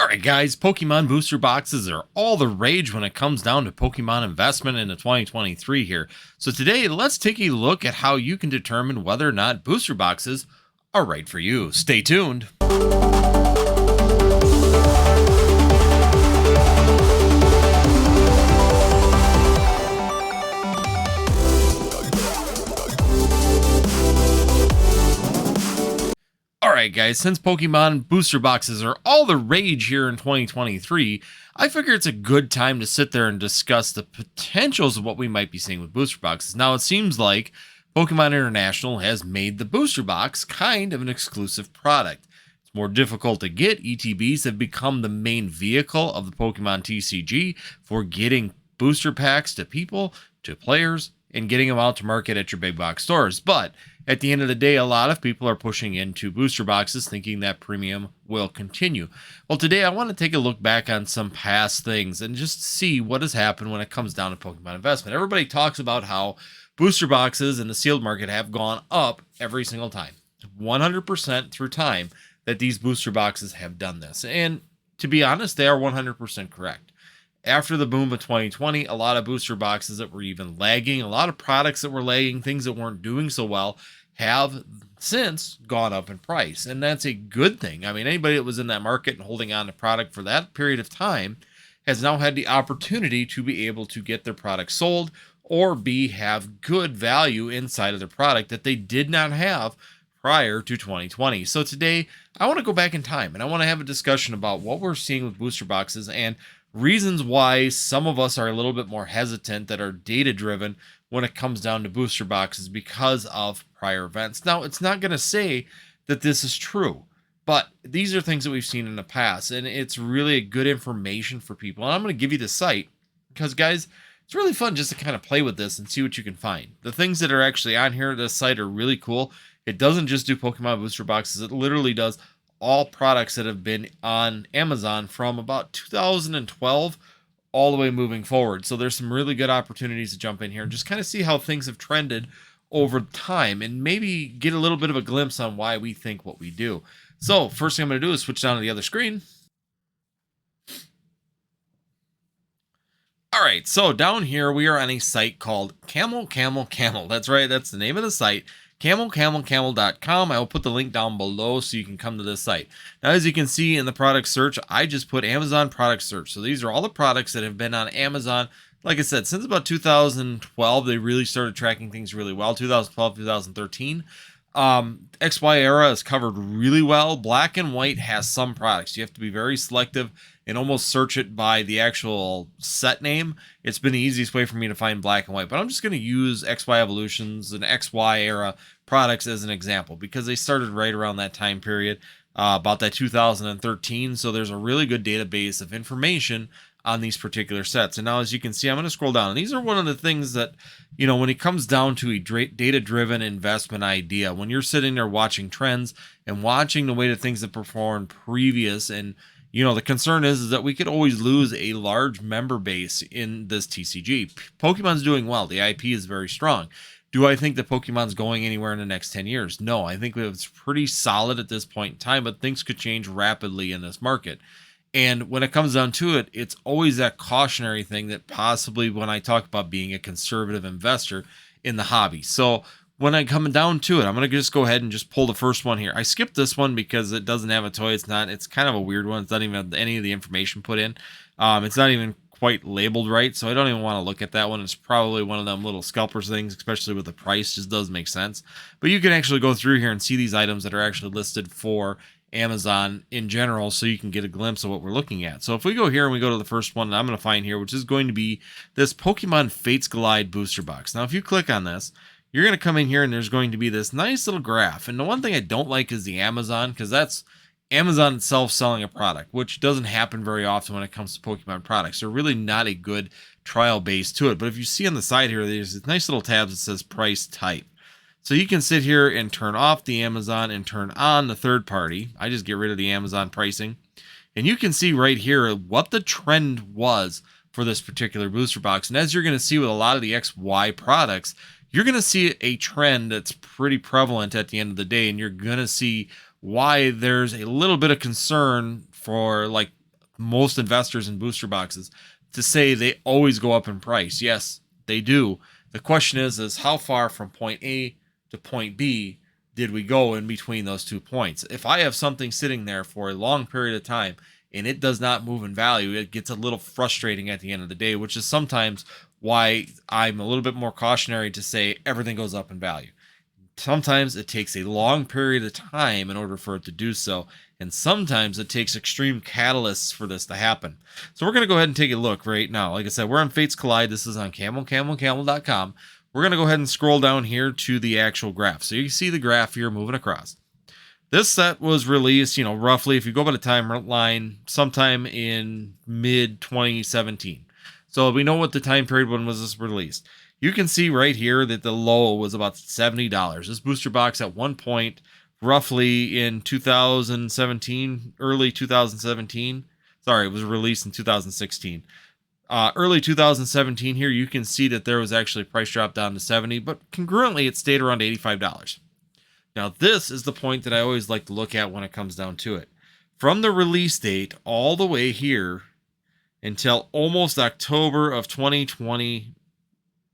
Alright guys, Pokemon booster boxes are all the rage when it comes down to Pokemon investment into 2023 here. So today, let's take a look at how you can determine whether or not booster boxes are right for you. Stay tuned. Alright guys, since Pokemon booster boxes are all the rage here in 2023, I figure it's a good time to sit there and discuss the potentials of what we might be seeing with booster boxes. Now it seems like Pokemon International has made the booster box kind of an exclusive product. It's more difficult to get. ETBs have become the main vehicle of the Pokemon TCG for getting booster packs to people, to players, and getting them out to market at your big box stores. But at the end of the day, a lot of people are pushing into booster boxes thinking that premium will continue. Well, today I want to take a look back on some past things and just see what has happened when it comes down to Pokemon investment. Everybody talks about how booster boxes in the sealed market have gone up every single time. 100% through time that these booster boxes have done this. And to be honest, they are 100% correct. After the boom of 2020, a lot of booster boxes that were even lagging, a lot of products that were lagging, things that weren't doing so well, have since gone up in price. And that's a good thing. I mean, anybody that was in that market and holding on to product for that period of time has now had the opportunity to be able to get their product sold or have good value inside of their product that they did not have prior to 2020. So today, I want to go back in time and I want to have a discussion about what we're seeing with booster boxes and reasons why some of us are a little bit more hesitant that are data driven when it comes down to booster boxes because of prior events. Now, it's not going to say that this is true, but these are things that we've seen in the past, and it's really a good information for people. And I'm going to give you the site because, guys, it's really fun just to kind of play with this and see what you can find. The things that are actually on here, this site are really cool. It doesn't just do Pokemon booster boxes. It literally does all products that have been on Amazon from about 2012 all the way moving forward. So there's some really good opportunities to jump in here and just kind of see how things have trended over time and maybe get a little bit of a glimpse on why we think what we do. So first thing I'm going to do is switch down to the other screen. All right, so down here we are on a site called CamelCamelCamel. That's right, that's the name of the site. CamelCamelCamel.com. I will put the link down below so you can come to this site. Now, as you can see in the product search, I just put Amazon product search. So these are all the products that have been on Amazon. Like I said, since about 2012, they really started tracking things really well. 2012, 2013. XY era is covered really well. Black and white has some products. You have to be very selective and almost search it by the actual set name. It's been the easiest way for me to find black and white, but I'm just going to use XY Evolutions and XY era products as an example because they started right around that time period, about that 2013. So there's a really good database of information on these particular sets. And now, as you can see, I'm going to scroll down. And these are one of the things that, you know, when it comes down to a data-driven investment idea, when you're sitting there watching trends and watching the way that things have performed previous, and, you know, the concern is that we could always lose a large member base in this TCG. Pokemon's doing well. The IP is very strong. Do I think that Pokemon's going anywhere in the next 10 years? No, I think it's pretty solid at this point in time, but things could change rapidly in this market. And when it comes down to it, it's always that cautionary thing that possibly when I talk about being a conservative investor in the hobby. So when I come down to it, I'm going to just go ahead and just pull the first one here. I skipped this one because it doesn't have a toy. It's kind of a weird one. It's not even have any of the information put in. It's not even quite labeled right. So I don't even want to look at that one. It's probably one of them little scalpers things, especially with the price, just doesn't make sense. But you can actually go through here and see these items that are actually listed for Amazon in general, so you can get a glimpse of what we're looking at. So if we go here and we go to the first one that I'm going to find here, which is going to be this Pokemon Fates Glide booster box. Now, if you click on this, you're going to come in here and there's going to be this nice little graph. And the one thing I don't like is the Amazon, because that's Amazon itself selling a product, which doesn't happen very often when it comes to Pokemon products. They're really not a good trial base to it. But if you see on the side here, there's this nice little tab that says price type. So you can sit here and turn off the Amazon and turn on the third party. I just get rid of the Amazon pricing. And you can see right here what the trend was for this particular booster box. And as you're going to see with a lot of the XY products, you're going to see a trend that's pretty prevalent at the end of the day. And you're going to see why there's a little bit of concern for like most investors in booster boxes to say they always go up in price. Yes, they do. The question is how far from point A to point B did we go in between those 2 points? If I have something sitting there for a long period of time and it does not move in value, it gets a little frustrating at the end of the day, which is sometimes why I'm a little bit more cautionary to say everything goes up in value. Sometimes it takes a long period of time in order for it to do so, and sometimes it takes extreme catalysts for this to happen. So we're going to go ahead and take a look right now. Like I said, we're on Fates Collide. This is on CamelCamelCamel.com. We're going to go ahead and scroll down here to the actual graph. So you can see the graph here moving across. This set was released, roughly, if you go by the timeline, sometime in mid-2017. So we know what the time period when was this released. You can see right here that the low was about $70. This booster box at one point, roughly in 2017, early 2017. Sorry, it was released in 2016. Early 2017 here, you can see that there was actually a price drop down to 70, but congruently it stayed around $85. Now, this is the point that I always like to look at when it comes down to it. From the release date all the way here until almost October of 2020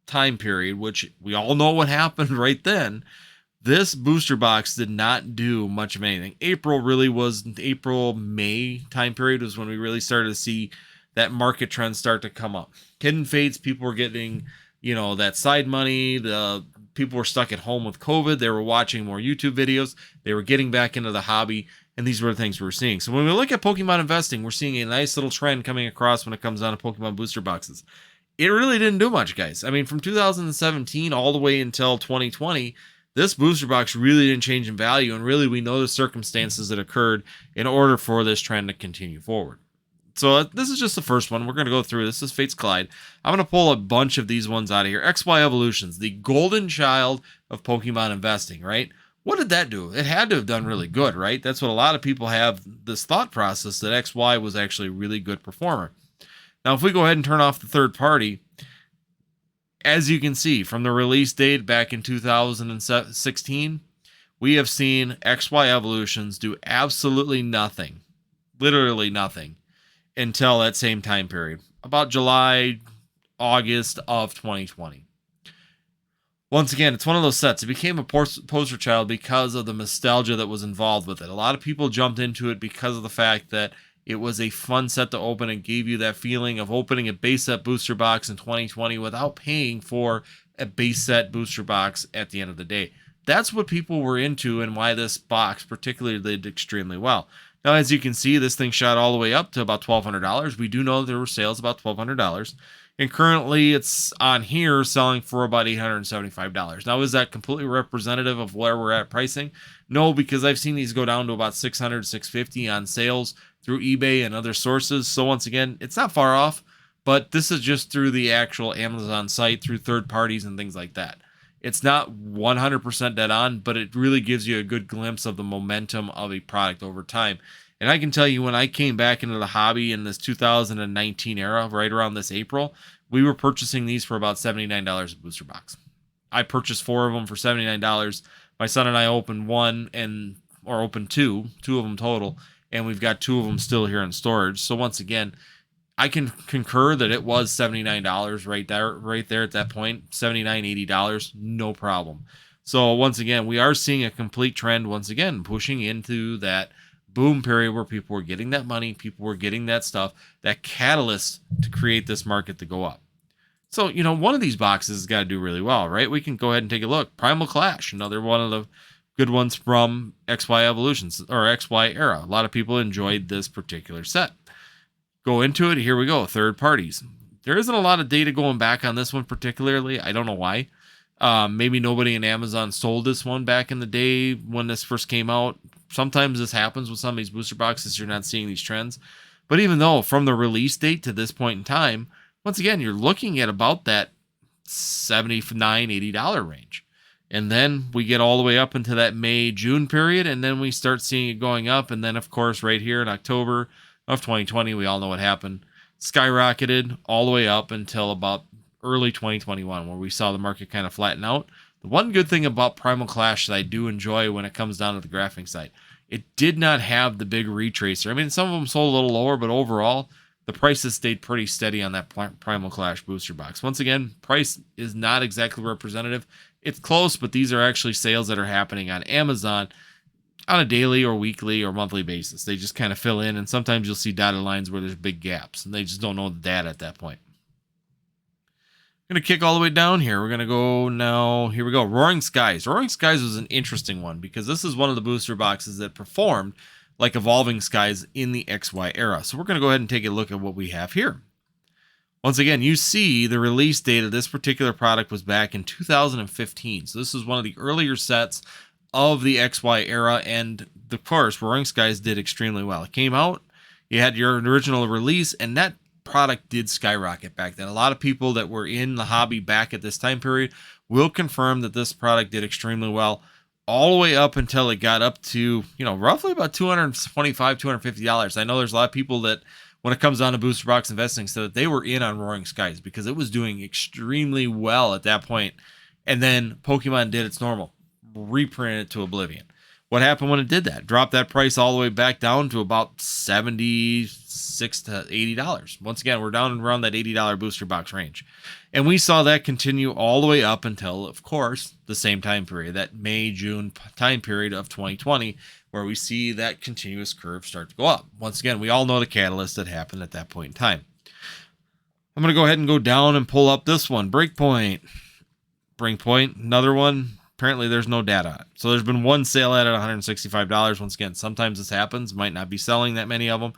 time period, which we all know what happened right then, this booster box did not do much of anything. April, May time period was when we really started to see that market trend start to come up. Hidden fades, people were getting, that side money. The people were stuck at home with COVID. They were watching more YouTube videos. They were getting back into the hobby. And these were the things we were seeing. So when we look at Pokemon investing, we're seeing a nice little trend coming across when it comes down to Pokemon booster boxes. It really didn't do much, guys. I mean, from 2017 all the way until 2020, this booster box really didn't change in value. And really, we know the circumstances that occurred in order for this trend to continue forward. So this is just the first one. We're going to go through. This is Fates Collide. I'm going to pull a bunch of these ones out of here. XY Evolutions, the golden child of Pokemon investing, right? What did that do? It had to have done really good, right? That's what a lot of people have this thought process that XY was actually a really good performer. Now, if we go ahead and turn off the third party, as you can see from the release date back in 2016, we have seen XY Evolutions do absolutely nothing, literally nothing, until that same time period, about July, August of 2020. Once again, it's one of those sets. It became a poster child because of the nostalgia that was involved with it. A lot of people jumped into it because of the fact that it was a fun set to open and gave you that feeling of opening a base set booster box in 2020 without paying for a base set booster box at the end of the day. That's what people were into and why this box particularly did extremely well. Now, as you can see, this thing shot all the way up to about $1,200. We do know there were sales about $1,200. And currently, it's on here selling for about $875. Now, is that completely representative of where we're at pricing? No, because I've seen these go down to about $600, $650 on sales through eBay and other sources. So once again, it's not far off, but this is just through the actual Amazon site, through third parties and things like that. It's not 100% dead on, but it really gives you a good glimpse of the momentum of a product over time. And I can tell you, when I came back into the hobby in this 2019 era, right around this April, we were purchasing these for about $79 a booster box. I purchased 4 of them for $79. My son and I opened opened two of them total, and we've got 2 of them still here in storage. So once again, I can concur that it was $79 right there at that point, $79, $80, no problem. So once again, we are seeing a complete trend, once again, pushing into that boom period where people were getting that money, people were getting that stuff, that catalyst to create this market to go up. So, one of these boxes has got to do really well, right? We can go ahead and take a look. Primal Clash, another one of the good ones from XY Evolutions or XY era. A lot of people enjoyed this particular set. Go into it. Here we go. Third parties. There isn't a lot of data going back on this one particularly. I don't know why. Maybe nobody in Amazon sold this one back in the day when this first came out. Sometimes this happens with some of these booster boxes. You're not seeing these trends. But even though from the release date to this point in time, once again, you're looking at about that $79, $80 range. And then we get all the way up into that May, June period, and then we start seeing it going up. And then, of course, right here in October of 2020, we all know what happened. Skyrocketed all the way up until about early 2021, where we saw the market kind of flatten out. The one good thing about Primal Clash that I do enjoy when it comes down to the graphing side, it did not have the big retracer. I mean, some of them sold a little lower, but overall, the prices stayed pretty steady on that Primal Clash booster box. Once again, price is not exactly representative. It's close, but these are actually sales that are happening on Amazon on a daily or weekly or monthly basis. They just kind of fill in, and sometimes you'll see dotted lines where there's big gaps, and they just don't know the data at that point. I'm going to kick all the way down here. We're going to go now. Here we go. Roaring Skies. Roaring Skies was an interesting one because this is one of the booster boxes that performed like Evolving Skies in the XY era. So we're going to go ahead and take a look at what we have here. Once again, you see the release date of this particular product was back in 2015. So this is one of the earlier sets of the XY era, and of course, Roaring Skies did extremely well. It came out, you had your original release, and that product did skyrocket back then. A lot of people that were in the hobby back at this time period will confirm that this product did extremely well, all the way up until it got up to, roughly about $225, $250. I know there's a lot of people that, when it comes down to booster box investing, said that they were in on Roaring Skies because it was doing extremely well at that point. And then Pokemon did its normal, reprinted it to oblivion. What happened when it did that? Dropped that price all the way back down to about $76 to $80. Once again, we're down around that $80 booster box range. And we saw that continue all the way up until, of course, the same time period, that May-June time period of 2020, where we see that continuous curve start to go up. Once again, we all know the catalyst that happened at that point in time. I'm going to go ahead and go down and pull up this one, Breakpoint. Breakpoint, another one. Apparently there's no data on it. So there's been one sale at $165. Once again, sometimes this happens. Might not be selling that many of them,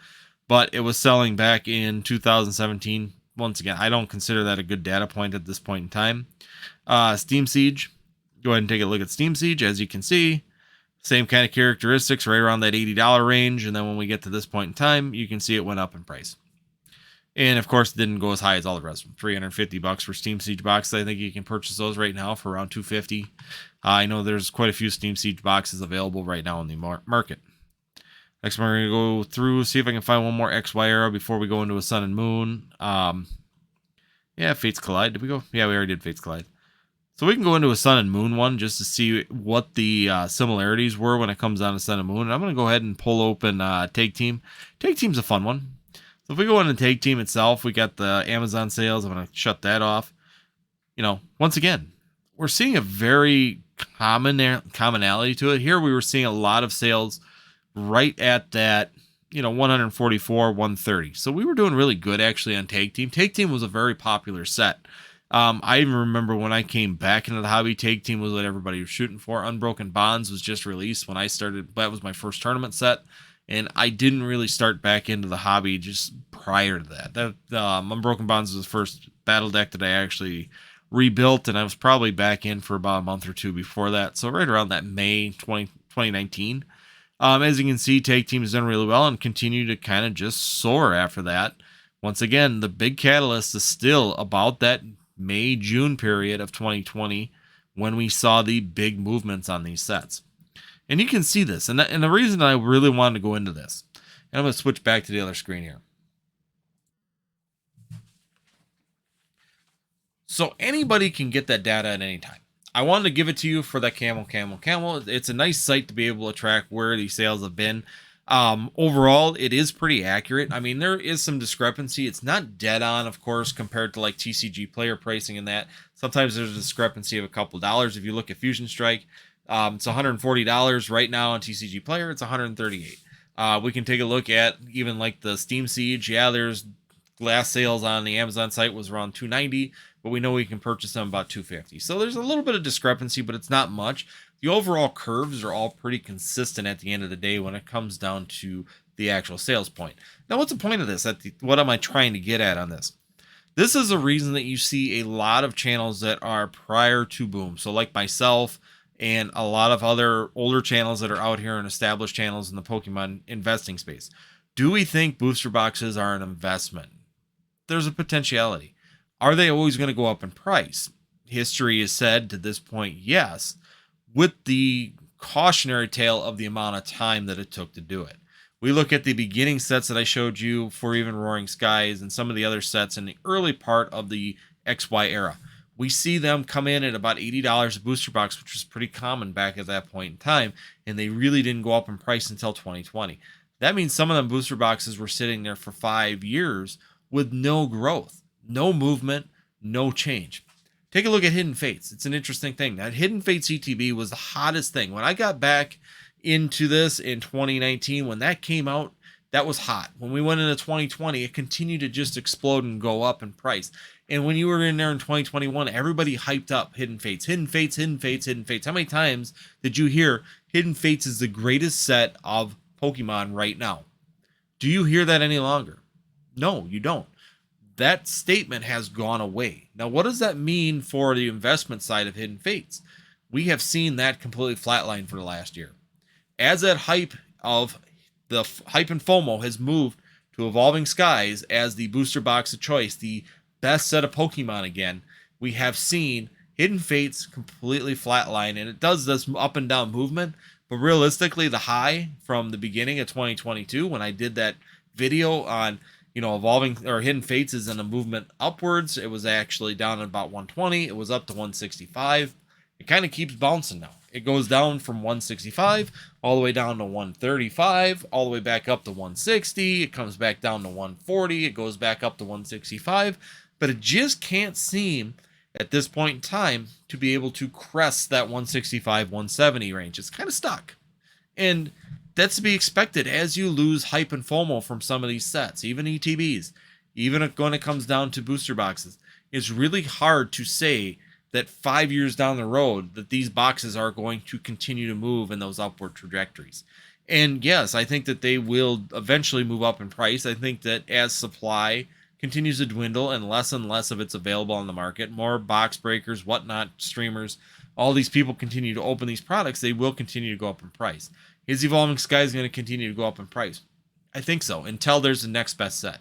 but it was selling back in 2017. Once again, I don't consider that a good data point at this point in time. Steam Siege. Go ahead and take a look at Steam Siege. As you can see, same kind of characteristics right around that $80 range. And then when we get to this point in time, you can see it went up in price. And of course, it didn't go as high as all the rest of them. $350 for Steam Siege boxes. I think you can purchase those right now for around $250. I know there's quite a few Steam Siege boxes available right now in the market. Next, we're going to go through, see if I can find one more XY era before we go into a Sun and Moon. Yeah, Fates Collide. Did we go? Yeah, we already did Fates Collide. So we can go into a Sun and Moon one just to see what the similarities were when it comes down to Sun and Moon. And I'm going to go ahead and pull open Tag Team. Tag Team's a fun one. So if we go into Tag Team itself, we got the Amazon sales. I'm going to shut that off. Once again, we're seeing a very commonality to it. Here we were seeing a lot of sales right at that, 144, 130. So we were doing really good actually on Tag Team. Tag Team was a very popular set. I even remember when I came back into the hobby, Tag Team was what everybody was shooting for. Unbroken Bonds was just released when I started. That was my first tournament set. And I didn't really start back into the hobby just prior to that. Unbroken Bonds was the first battle deck that I actually rebuilt, and I was probably back in for about a month or two before that. So right around that May 2019. As you can see, Tag Team has done really well and continue to kind of just soar after that. Once again, the big catalyst is still about that May-June period of 2020 when we saw the big movements on these sets. And you can see this. And the reason I really wanted to go into this, and I'm going to switch back to the other screen here. So anybody can get that data at any time. I wanted to give it to you for that CamelCamelCamel. It's a nice site to be able to track where these sales have been. Overall, it is pretty accurate. I mean, there is some discrepancy. It's not dead on, of course, compared to like TCG player pricing and that. Sometimes there's a discrepancy of a couple dollars. If you look at Fusion Strike, it's $140 right now on TCG Player. It's $138. We can take a look at even like the Steam Siege. Yeah, there's last sales on the Amazon site was around $290, but we know we can purchase them about $250. So there's a little bit of discrepancy, but it's not much. The overall curves are all pretty consistent at the end of the day when it comes down to the actual sales point. Now, what's the point of this? What am I trying to get at on this? This is a reason that you see a lot of channels that are prior to boom. So like myself, and a lot of other older channels that are out here and established channels in the Pokemon investing space. Do we think booster boxes are an investment? There's a potentiality. Are they always going to go up in price? History has said to this point, yes, with the cautionary tale of the amount of time that it took to do it. We look at the beginning sets that I showed you for even Roaring Skies and some of the other sets in the early part of the XY era. We see them come in at about $80 a booster box, which was pretty common back at that point in time, and they really didn't go up in price until 2020. That means some of them booster boxes were sitting there for 5 years with no growth, no movement, no change. Take a look at Hidden Fates. It's an interesting thing. That Hidden Fates ETB was the hottest thing. When I got back into this in 2019, when that came out, that was hot. When we went into 2020, it continued to just explode and go up in price. And when you were in there in 2021, everybody hyped up Hidden Fates, Hidden Fates, Hidden Fates, Hidden Fates. How many times did you hear Hidden Fates is the greatest set of Pokemon right now? Do you hear that any longer? No, you don't. That statement has gone away. Now, what does that mean for the investment side of Hidden Fates? We have seen that completely flatline for the last year. As that hype of the hype and FOMO has moved to Evolving Skies as the booster box of choice, the best set of Pokemon again, we have seen Hidden Fates completely flatline, and it does this up and down movement. But realistically, the high from the beginning of 2022, when I did that video on Evolving or Hidden Fates is in a movement upwards. It was actually down at about 120. It was up to 165. It kind of keeps bouncing now. It goes down from 165 all the way down to 135, all the way back up to 160. It comes back down to 140. It goes back up to 165. But it just can't seem at this point in time to be able to crest that 165, 170 range. It's kind of stuck. And that's to be expected as you lose hype and FOMO from some of these sets, even ETBs, even when it comes down to booster boxes. It's really hard to say that 5 years down the road that these boxes are going to continue to move in those upward trajectories. And yes, I think that they will eventually move up in price. I think that as supply continues to dwindle and less of it's available on the market, more box breakers, whatnot, streamers, all these people continue to open these products, they will continue to go up in price. Is Evolving Skies going to continue to go up in price? I think so, until there's the next best set.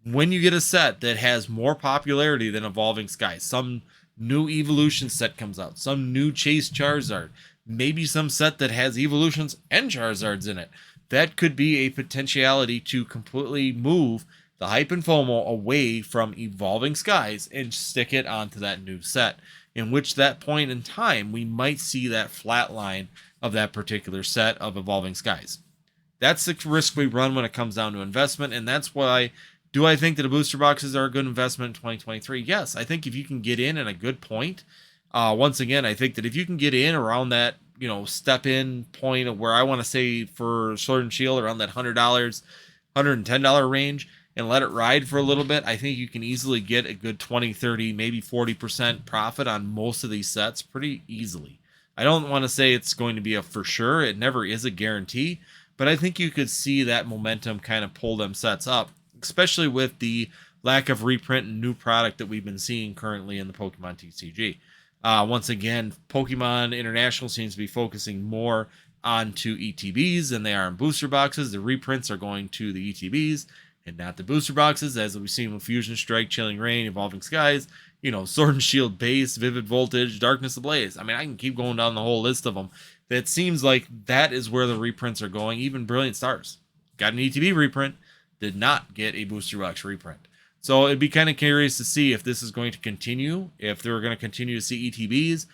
When you get a set that has more popularity than Evolving Skies, some new evolution set comes out, some new Chase Charizard, maybe some set that has evolutions and Charizards in it, that could be a potentiality to completely move the hype and FOMO away from Evolving Skies and stick it onto that new set, in which that point in time we might see that flat line of that particular set of Evolving Skies. That's the risk we run when it comes down to investment, and that's why do I think that the booster boxes are a good investment in 2023? Yes, I think if you can get in at a good point, once again, I think that if you can get in around that, step in point of where I want to say for Sword and Shield around that $100, $110 range, and let it ride for a little bit, I think you can easily get a good 20, 30, maybe 40% profit on most of these sets pretty easily. I don't want to say it's going to be a for sure. It never is a guarantee, but I think you could see that momentum kind of pull them sets up, especially with the lack of reprint and new product that we've been seeing currently in the Pokemon TCG. Once again, Pokemon International seems to be focusing more onto ETBs than they are on booster boxes. The reprints are going to the ETBs and not the booster boxes, as we've seen with Fusion Strike, Chilling Reign, Evolving Skies, Sword and Shield Base, Vivid Voltage, Darkness Ablaze. I mean, I can keep going down the whole list of them. It seems like that is where the reprints are going. Even Brilliant Stars got an ETB reprint, did not get a booster box reprint. So it'd be kind of curious to see if this is going to continue, if they're going to continue to see ETBs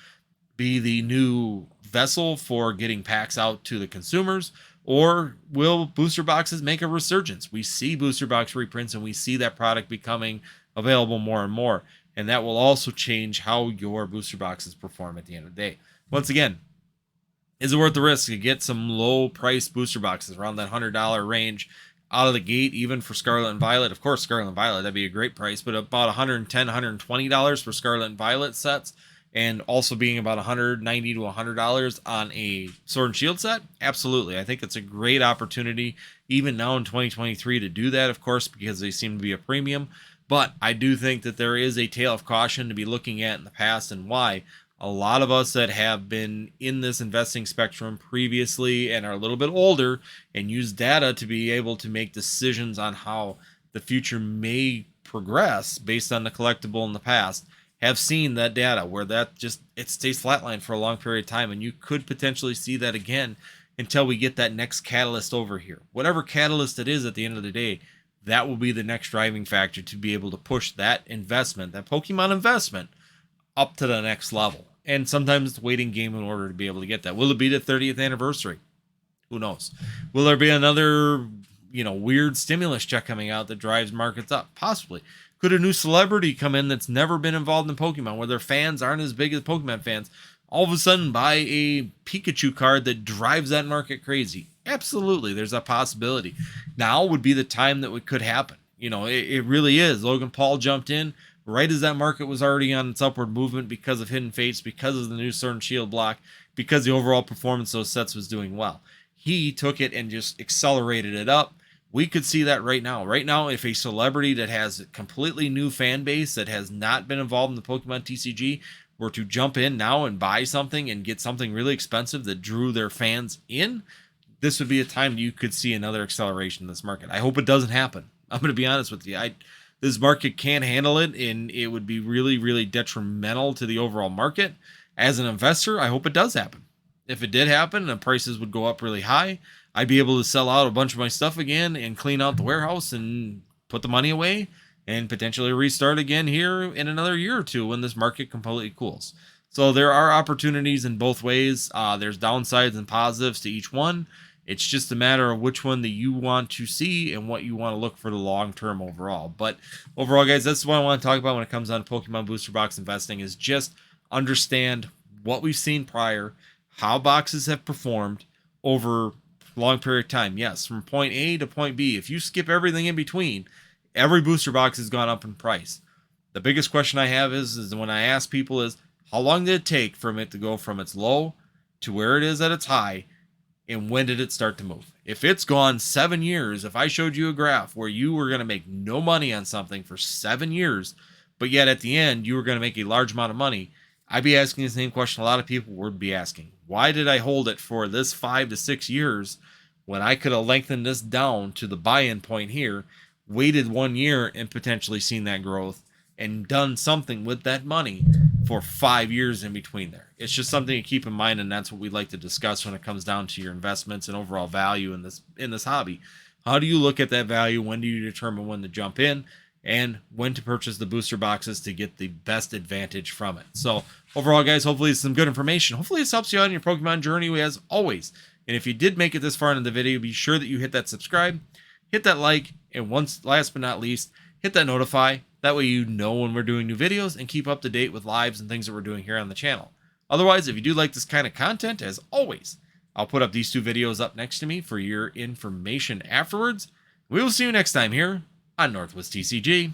be the new vessel for getting packs out to the consumers, or will booster boxes make a resurgence? We see booster box reprints and we see that product becoming available more and more. And that will also change how your booster boxes perform at the end of the day. Once again, is it worth the risk to get some low price booster boxes around that $100 range out of the gate, even for Scarlet and Violet? Of course, Scarlet and Violet, that'd be a great price, but about $110, $120 for Scarlet and Violet sets, and also being about $190 to $100 on a Sword and Shield set? Absolutely. I think it's a great opportunity, even now in 2023, to do that, of course, because they seem to be a premium. But I do think that there is a tale of caution to be looking at in the past, and why a lot of us that have been in this investing spectrum previously and are a little bit older and use data to be able to make decisions on how the future may progress based on the collectible in the past, have seen that data where that just, it stays flatline for a long period of time, and you could potentially see that again until we get that next catalyst over here. Whatever catalyst it is at the end of the day, that will be the next driving factor to be able to push that investment, that Pokemon investment, up to the next level. And sometimes it's waiting game in order to be able to get that. Will it be the 30th anniversary? Who knows? Will there be another, weird stimulus check coming out that drives markets up? Possibly. Could a new celebrity come in that's never been involved in Pokemon, where their fans aren't as big as Pokemon fans, all of a sudden buy a Pikachu card that drives that market crazy? Absolutely, there's a possibility. Now would be the time that it could happen. It really is. Logan Paul jumped in right as that market was already on its upward movement because of Hidden Fates, because of the new Sword and Shield block, because the overall performance of those sets was doing well. He took it and just accelerated it up. We could see that right now. Right now, if a celebrity that has a completely new fan base that has not been involved in the Pokemon TCG were to jump in now and buy something and get something really expensive that drew their fans in, this would be a time you could see another acceleration in this market. I hope it doesn't happen. I'm going to be honest with you. This market can't handle it, and it would be really, really detrimental to the overall market. As an investor, I hope it does happen. If it did happen and prices would go up really high, I'd be able to sell out a bunch of my stuff again and clean out the warehouse and put the money away and potentially restart again here in another year or two when this market completely cools. So there are opportunities in both ways. There's downsides and positives to each one. It's just a matter of which one that you want to see and what you want to look for the long term overall. But overall, guys, that's what I want to talk about when it comes down to Pokemon booster box investing, is just understand what we've seen prior, how boxes have performed over long period of time. Yes, from point A to point B. If you skip everything in between, every booster box has gone up in price. The biggest question I have is when I ask people is, how long did it take for it to go from its low to where it is at its high, and when did it start to move? If it's gone 7 years, if I showed you a graph where you were going to make no money on something for 7 years, but yet at the end you were going to make a large amount of money, I'd be asking the same question a lot of people would be asking. Why did I hold it for this 5 to 6 years when I could have lengthened this down to the buy-in point here, waited 1 year and potentially seen that growth and done something with that money for 5 years in between there? It's just something to keep in mind, and that's what we'd like to discuss when it comes down to your investments and overall value in this hobby. How do you look at that value? When do you determine when to jump in and when to purchase the booster boxes to get the best advantage from it? So overall, guys, hopefully it's some good information. Hopefully this helps you out in your Pokemon journey as always. And if you did make it this far into the video, be sure that you hit that subscribe, hit that like, and last but not least, hit that notify. That way you know when we're doing new videos and keep up to date with lives and things that we're doing here on the channel. Otherwise, if you do like this kind of content, as always, I'll put up these 2 videos up next to me for your information afterwards. We will see you next time here on Northwoods TCG.